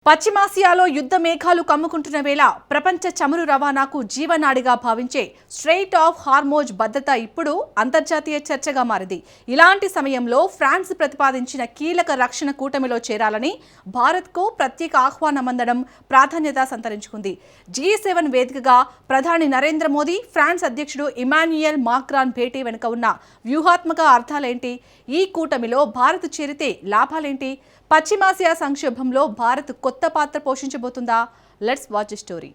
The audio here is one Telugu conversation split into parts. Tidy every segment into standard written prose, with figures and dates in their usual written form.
పశ్చిమాసియాలో యుద్ధ మేఘాలు కమ్ముకుంటున్న వేళ ప్రపంచ చమురు రవాణాకు జీవనాడిగా భావించే స్ట్రెయిట్ ఆఫ్ హార్మోజ్ భద్రత ఇప్పుడు అంతర్జాతీయ చర్చగా మారింది. ఇలాంటి సమయంలో ఫ్రాన్స్ ప్రతిపాదించిన కీలక రక్షణ కూటమిలో చేరాలని భారత్కు ప్రత్యేక ఆహ్వానం అందడం ప్రాధాన్యత సంతరించుకుంది. G7 వేదికగా ప్రధాని నరేంద్ర మోదీ, ఫ్రాన్స్ అధ్యక్షుడు ఇమాన్యుయల్ మాక్రాన్ భేటీ వెనుక ఉన్న వ్యూహాత్మక అర్థాలేంటి? ఈ కూటమిలో భారత్ చేరితే లాభాలేంటి? పశ్చిమాసియా సంక్షోభంలో భారత్ కొత్త పాత్ర పోషించబోతుందా? Let's watch story.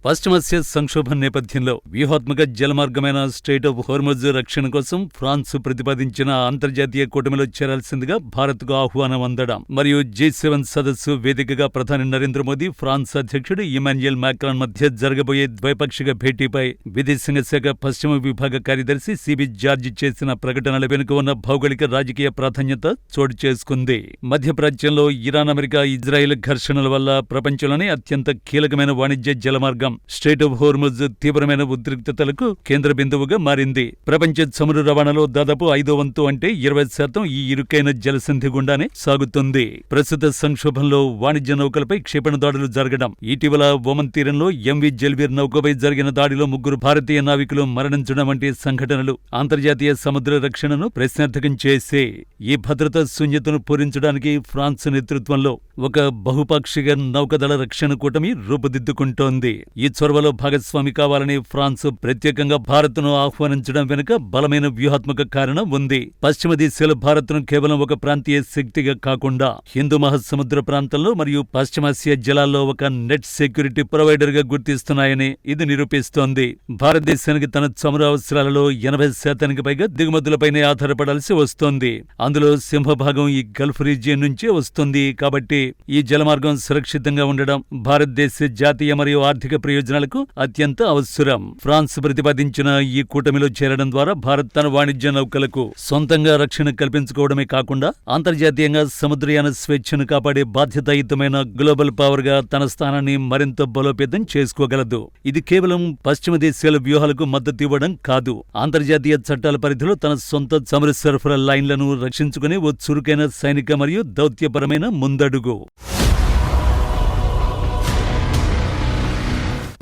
పశ్చిమాసియా సంక్షోభం నేపథ్యంలో వ్యూహాత్మక జలమార్గమైన స్ట్రెయిట్ ఆఫ్ హార్మోజ్ రక్షణ కోసం ఫ్రాన్స్ ప్రతిపాదించిన అంతర్జాతీయ కూటమిలో చేరాల్సిందిగా భారత్కు ఆహ్వానం అందడం మరియు G7 సదస్సు వేదికగా ప్రధాని నరేంద్ర మోదీ, ఫ్రాన్స్ అధ్యక్షుడు ఇమాన్యుయల్ మాక్రాన్ మధ్య జరగబోయే ద్వైపాక్షిక భేటీపై విదేశాంగ శాఖ పశ్చిమ విభాగ కార్యదర్శి సిబి జార్జ్ చేసిన ప్రకటనల వెనుక ఉన్న భౌగోళిక రాజకీయ ప్రాధాన్యత చోటు చేసుకుంది. మధ్యప్రాచ్యంలో ఇరాన్, అమెరికా, ఇజ్రాయెల్ ఘర్షణల వల్ల ప్రపంచంలోనే అత్యంత కీలకమైన వాణిజ్య జలమార్గం స్ట్రెయిట్ ఆఫ్ హార్మోజ్ తీవ్రమైన ఉద్రిక్తతలకు కేంద్ర బిందువుగా మారింది. ప్రపంచ చమురు రవాణాలో దాదాపు 5వ వంతు అంటే 20% ఈ ఇరుకైన జలసంధి గుండానే సాగుతుంది. ప్రస్తుత సంక్షోభంలో వాణిజ్య నౌకలపై క్షిపణి దాడులు జరగడం, ఇటీవల ఒమన్ తీరంలో MV జల్వీర్ నౌకపై జరిగిన దాడిలో 3 భారతీయ నావికులు మరణించడం వంటి సంఘటనలు అంతర్జాతీయ సముద్ర రక్షణను ప్రశ్నార్థకం చేసే ఈ భద్రతా శూన్యతను పూరించడానికి ఫ్రాన్స్ నేతృత్వంలో ఒక బహుపాక్షిక నౌకదళ రక్షణ కూటమి రూపుదిద్దుకుంటోంది. ఈ చొరవలో భాగస్వామి కావాలని ఫ్రాన్స్ ప్రత్యేకంగా భారత్ను ఆహ్వానించడం వెనుక బలమైన వ్యూహాత్మక కారణం ఉంది. పశ్చిమ దేశాలు భారత్ను కేవలం ఒక ప్రాంతీయ శక్తిగా కాకుండా హిందూ మహాసముద్ర ప్రాంతంలో మరియు పశ్చిమాసియా జలాల్లో ఒక నెట్ సెక్యూరిటీ ప్రొవైడర్ గా గుర్తిస్తున్నాయని ఇది నిరూపిస్తోంది. భారతదేశానికి తన చమురు అవసరాలలో 80% పైగా దిగుమతులపైనే ఆధారపడాల్సి వస్తోంది. అందులో సింహభాగం ఈ గల్ఫ్ రీజియన్ నుంచే వస్తుంది. కాబట్టి ఈ జలమార్గం సురక్షితంగా ఉండడం భారతదేశ జాతీయ మరియు ఆర్థిక ప్రయోజనాలకు అత్యంత అవసరం. ఫ్రాన్స్ ప్రతిపాదించిన ఈ కూటమిలో చేరడం ద్వారా భారత్ తన వాణిజ్య నౌకలకు సొంతంగా రక్షణ కల్పించుకోవడమే కాకుండా అంతర్జాతీయంగా సముద్రయాన స్వేచ్ఛను కాపాడే బాధ్యతాయుతమైన గ్లోబల్ పవర్ గా తన స్థానాన్ని మరింత బలోపేతం చేసుకోగలదు. ఇది కేవలం పశ్చిమ దేశాల వ్యూహాలకు మద్దతు ఇవ్వడం కాదు, అంతర్జాతీయ చట్టాల పరిధిలో తన సొంత చమురు సరఫరా లైన్లను రక్షించుకునే ఓ చురుకైన సైనిక మరియు దౌత్యపరమైన ముందడుగు.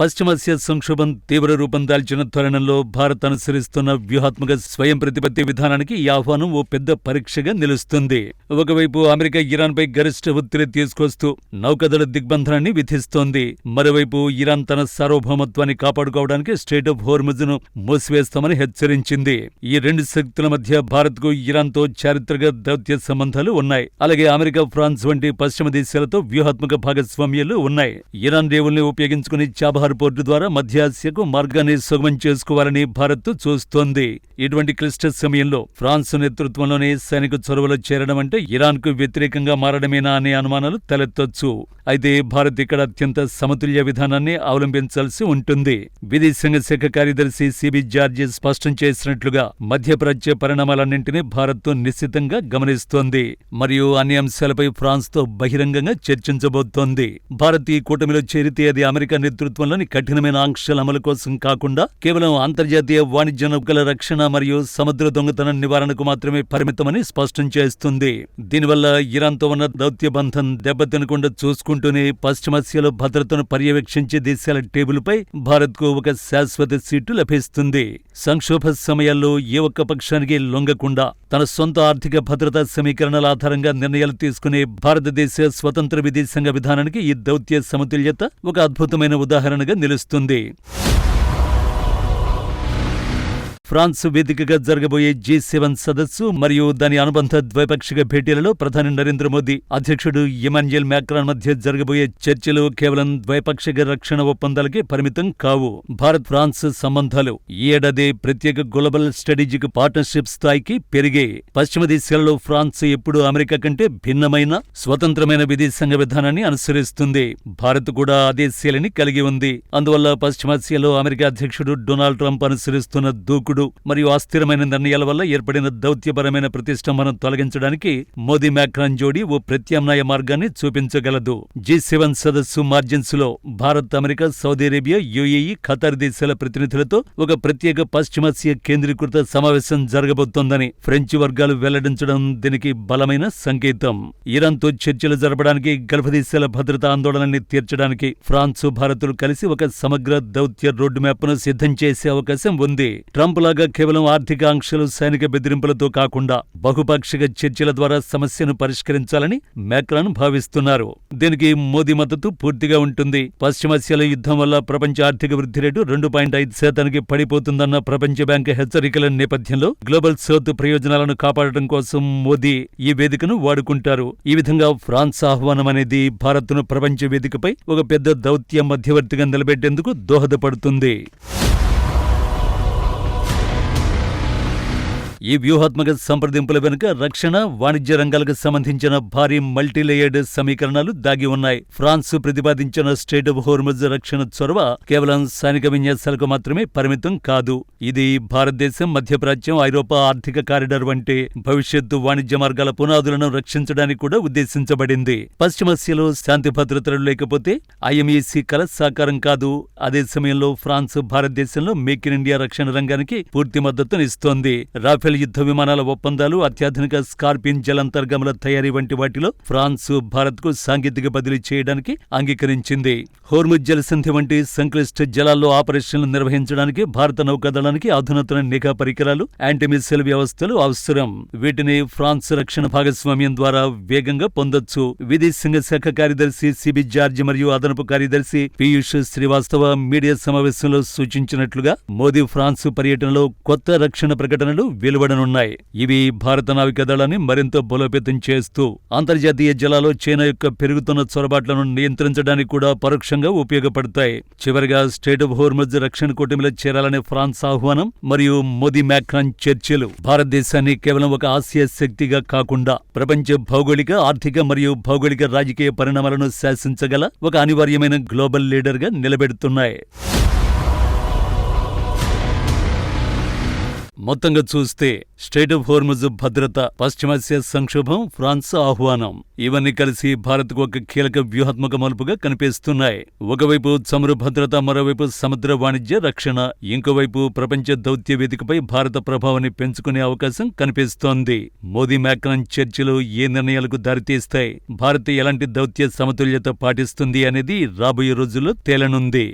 పశ్చిమాసియా సంక్షోభం తీవ్ర రూపం దాల్చిన తరుణంలో భారత్ అనుసరిస్తున్న వ్యూహాత్మక స్వయం ప్రతిపత్తి విధానానికి ఈ ఆహ్వానం ఓ పెద్ద పరీక్షగా నిలుస్తుంది. ఒకవైపు అమెరికా ఇరాన్పై గరిష్ట ఒత్తిడి తీసుకొస్తూ నౌకదళ దిగ్బంధనాన్ని విధిస్తోంది. మరోవైపు ఇరాన్ తన సార్వభౌమత్వాన్ని కాపాడుకోవడానికి స్ట్రెయిట్ ఆఫ్ హార్మోజ్ ను మూసివేస్తామని హెచ్చరించింది. ఈ రెండు శక్తుల మధ్య భారత్కు ఇరాన్తో చారిత్రక దౌత్య సంబంధాలు ఉన్నాయి. అలాగే అమెరికా, ఫ్రాన్స్ వంటి పశ్చిమ దేశాలతో వ్యూహాత్మక భాగస్వామ్యాలు ఉన్నాయి. ఇరాన్ రేవుల్ని ఉపయోగించుకుని చాబహార్ పోర్టు ద్వారా మధ్య ఆసియాకు మార్గాన్ని సుగమం చేసుకోవాలని భారత్ చూస్తోంది. ఇటువంటి క్లిష్ట సమయంలో ఫ్రాన్స్ నేతృత్వంలోనే సైనిక చొరవలో చేరడం అంటే ఇరాన్ కు వ్యతిరేకంగా మారడమేనా అనే అనుమానాలు తలెత్తొచ్చు. అయితే భారత్ ఇక్కడ అత్యంత సమతుల్య విధానాన్ని అవలంబించాల్సి ఉంటుంది. విదేశాంగ శాఖ కార్యదర్శి సిబి జార్జ్ స్పష్టం చేసినట్లుగా మధ్యప్రాచ్య పరిణామాలన్నింటినీ భారత్ నిశ్చితంగా గమనిస్తోంది మరియు అన్ని అంశాలపై ఫ్రాన్స్ తో బహిరంగంగా చర్చించబోతోంది. భారత్ ఈ కూటమిలో చేరితే అది అమెరికా నేతృత్వంలోని కఠినమైన ఆంక్షల అమలు కోసం కాకుండా కేవలం అంతర్జాతీయ వాణిజ్య నౌకల రక్షణ మరియు సముద్ర దొంగతనం నివారణకు మాత్రమే పరిమితమని స్పష్టం చేస్తుంది. దీనివల్ల ఇరాన్తో ఉన్న దౌత్య బంధం దెబ్బతినకుండా చూసుకుంటూనే పశ్చిమాసియాలో భద్రతను పర్యవేక్షించే దేశాల టేబుల్పై భారత్కు ఒక శాశ్వత సీటు లభిస్తుంది. సంక్షోభ సమయాల్లో ఏ ఒక్క పక్షానికి లొంగకుండా తన సొంత ఆర్థిక భద్రతా సమీకరణల ఆధారంగా నిర్ణయాలు తీసుకునే భారతదేశ స్వతంత్ర విదేశాంగ విధానానికి ఈ దౌత్య సమతుల్యత ఒక అద్భుతమైన ఉదాహరణగా నిలుస్తుంది. ఫ్రాన్స్ వేదికగా జరగబోయే G7 సదస్సు మరియు దాని అనుబంధ ద్వైపాక్షిక భేటీలలో ప్రధాని నరేంద్ర మోదీ, అధ్యక్షుడు ఇమాన్యుయల్ మాక్రాన్ మధ్య జరగబోయే చర్చలు కేవలం ద్వైపాక్షిక రక్షణ ఒప్పందాలకే పరిమితం కావు. భారత్ ఫ్రాన్స్ సంబంధాలు ఈ ఏడాది ప్రత్యేక గ్లోబల్ స్ట్రాటజిక్ పార్ట్నర్షిప్ స్థాయికి పెరిగాయి. పశ్చిమ దేశాలలో ఫ్రాన్స్ ఎప్పుడూ అమెరికా కంటే భిన్నమైన స్వతంత్రమైన విదేశాంగ విధానాన్ని అనుసరిస్తుంది. భారత్ కూడా అదే శైలిని కలిగి ఉంది. అందువల్ల పశ్చిమాసియాలో అమెరికా అధ్యక్షుడు డొనాల్డ్ ట్రంప్ అనుసరిస్తున్న దూకుడు దూకుడు మరియు అస్థిరమైన నిర్ణయాల వల్ల ఏర్పడిన దౌత్యపరమైన ప్రతిష్టంభన తొలగించడానికి మోదీ మ్యాక్రాన్ జోడీ ఓ ప్రత్యామ్నాయ మార్గాన్ని చూపించగలదు. G7 సదస్సు మార్జిన్స్లో Bharat, America, Saudi Arabia, UAE, Qatar దేశాల ప్రతినిధులతో ఒక ప్రత్యేక పశ్చిమాసియా కేంద్రీకృత సమావేశం జరగబోతోందని ఫ్రెంచ్ వర్గాలు వెల్లడించడం దీనికి బలమైన సంకేతం. ఇరాన్తో చర్చలు జరపడానికి, గల్ఫ్ దేశాల భద్రతా ఆందోళనల్ని తీర్చడానికి ఫ్రాన్సు, భారత్లు కలిసి ఒక సమగ్ర దౌత్య రోడ్డు మ్యాప్ను సిద్ధం చేసే అవకాశం ఉంది. ట్రంప్ లాగా కేవలం ఆర్థిక ఆంక్షలు, సైనిక బెదిరింపులతో కాకుండా బహుపాక్షిక చర్చల ద్వారా సమస్యను పరిష్కరించాలని మ్యాక్రాన్ భావిస్తున్నారు. దీనికి మోదీ మద్దతు పూర్తిగా ఉంటుంది. పశ్చిమాసియాలో యుద్ధం వల్ల ప్రపంచ ఆర్థిక వృద్ధి రేటు 2.5% పడిపోతుందన్న ప్రపంచ బ్యాంకు హెచ్చరికల నేపథ్యంలో గ్లోబల్ సౌత్ ప్రయోజనాలను కాపాడటం కోసం మోదీ ఈ వేదికను వాడుకుంటారు. ఈ విధంగా ఫ్రాన్స్ ఆహ్వానం అనేది భారత్ను ప్రపంచ వేదికపై ఒక పెద్ద దౌత్య మధ్యవర్తిగా నిలబెట్టేందుకు దోహదపడుతుంది. ఈ వ్యూహాత్మక సంప్రదింపుల వెనుక రక్షణ, వాణిజ్య రంగాలకు సంబంధించిన భారీ మల్టీలేయర్డ్ సమీకరణాలు దాగి ఉన్నాయి. ఫ్రాన్స్ ప్రతిపాదించిన స్ట్రెయిట్ ఆఫ్ హోర్ముజ్ రక్షణ చొరవ కేవలం సైనిక విన్యాసాలకు మాత్రమే పరిమితం కాదు. ఇది భారతదేశం, మధ్యప్రాచ్యం, ఐరోపా ఆర్థిక కారిడార్ వంటి భవిష్యత్తు వాణిజ్య మార్గాల పునాదులను రక్షించడానికి కూడా ఉద్దేశించబడింది. పశ్చిమాసియాలో శాంతి భద్రతలు లేకపోతే IMEC కల సాకారం కాదు. అదే సమయంలో ఫ్రాన్స్ భారతదేశంలో మేక్ ఇన్ ఇండియా రక్షణ రంగానికి పూర్తి మద్దతునిస్తోంది. రాఫెల్ యుద్ధ విమానాల ఒప్పందాలు, అత్యాధునిక స్కార్పియన్ జలంతర్గముల తయారీ వంటి వాటిలో ఫ్రాన్స్ భారత్కు సాంకేతిక బదిలీ చేయడానికి అంగీకరించింది. హోర్ముజ్ జలసంధి వంటి సంక్లిష్ట జలాల్లో ఆపరేషన్లు నిర్వహించడానికి భారత నౌకాదళానికి అధునాతన నిఘా పరికరాలు, యాంటీమిసైల్ వ్యవస్థలు అవసరం. వీటిని ఫ్రాన్స్ రక్షణ భాగస్వామ్యం ద్వారా వేగంగా పొందొచ్చు. విదేశాంగ శాఖ కార్యదర్శి సిబి జార్జ్ మరియు అదనపు కార్యదర్శి పీయూష్ శ్రీవాస్తవ మీడియా సమావేశంలో సూచించినట్లుగా మోదీ ఫ్రాన్స్ పర్యటనలో కొత్త రక్షణ ప్రకటనలు వెలువడనున్నాయి. ఇవి భారత నావికాదళాన్ని మరింత బలోపేతం చేస్తూ అంతర్జాతీయ జలాల్లో చైనా యొక్క పెరుగుతున్న చొరబాట్లను నియంత్రించడానికి కూడా పరోక్షంగా ఉపయోగపడతాయి. చివరిగా స్ట్రెయిట్ ఆఫ్ హోర్ముజ్ రక్షణ కూటమిలో చేరాలనే ఫ్రాన్స్ ఆహ్వానం మరియు మోదీ మ్యాక్రాన్ చర్చలు భారతదేశాన్ని కేవలం ఒక ఆసియా శక్తిగా కాకుండా ప్రపంచ భౌగోళిక, ఆర్థిక మరియు భౌగోళిక రాజకీయ పరిణామాలను శాసించగల ఒక అనివార్యమైన గ్లోబల్ లీడర్గా నిలబెడుతున్నాయి. మొత్తంగా చూస్తే స్ట్రెయిట్ ఆఫ్ హోర్ముజ్ భద్రత, పశ్చిమాసియా సంక్షోభం, ఫ్రాన్స్ ఆహ్వానం ఇవన్నీ కలిసి భారత్కు ఒక కీలక వ్యూహాత్మక మలుపుగా కనిపిస్తున్నాయి. ఒకవైపు చమురు భద్రత, మరోవైపు సముద్ర వాణిజ్య రక్షణ, ఇంకోవైపు ప్రపంచ దౌత్య వేదికపై భారత ప్రభావాన్ని పెంచుకునే అవకాశం కనిపిస్తోంది. మోదీ మ్యాక్రాన్ చర్చలు ఏ నిర్ణయాలకు దారితీస్తాయి, భారత్ ఎలాంటి దౌత్య సమతుల్యత పాటిస్తుంది అనేది రాబోయే రోజుల్లో తేలనుంది.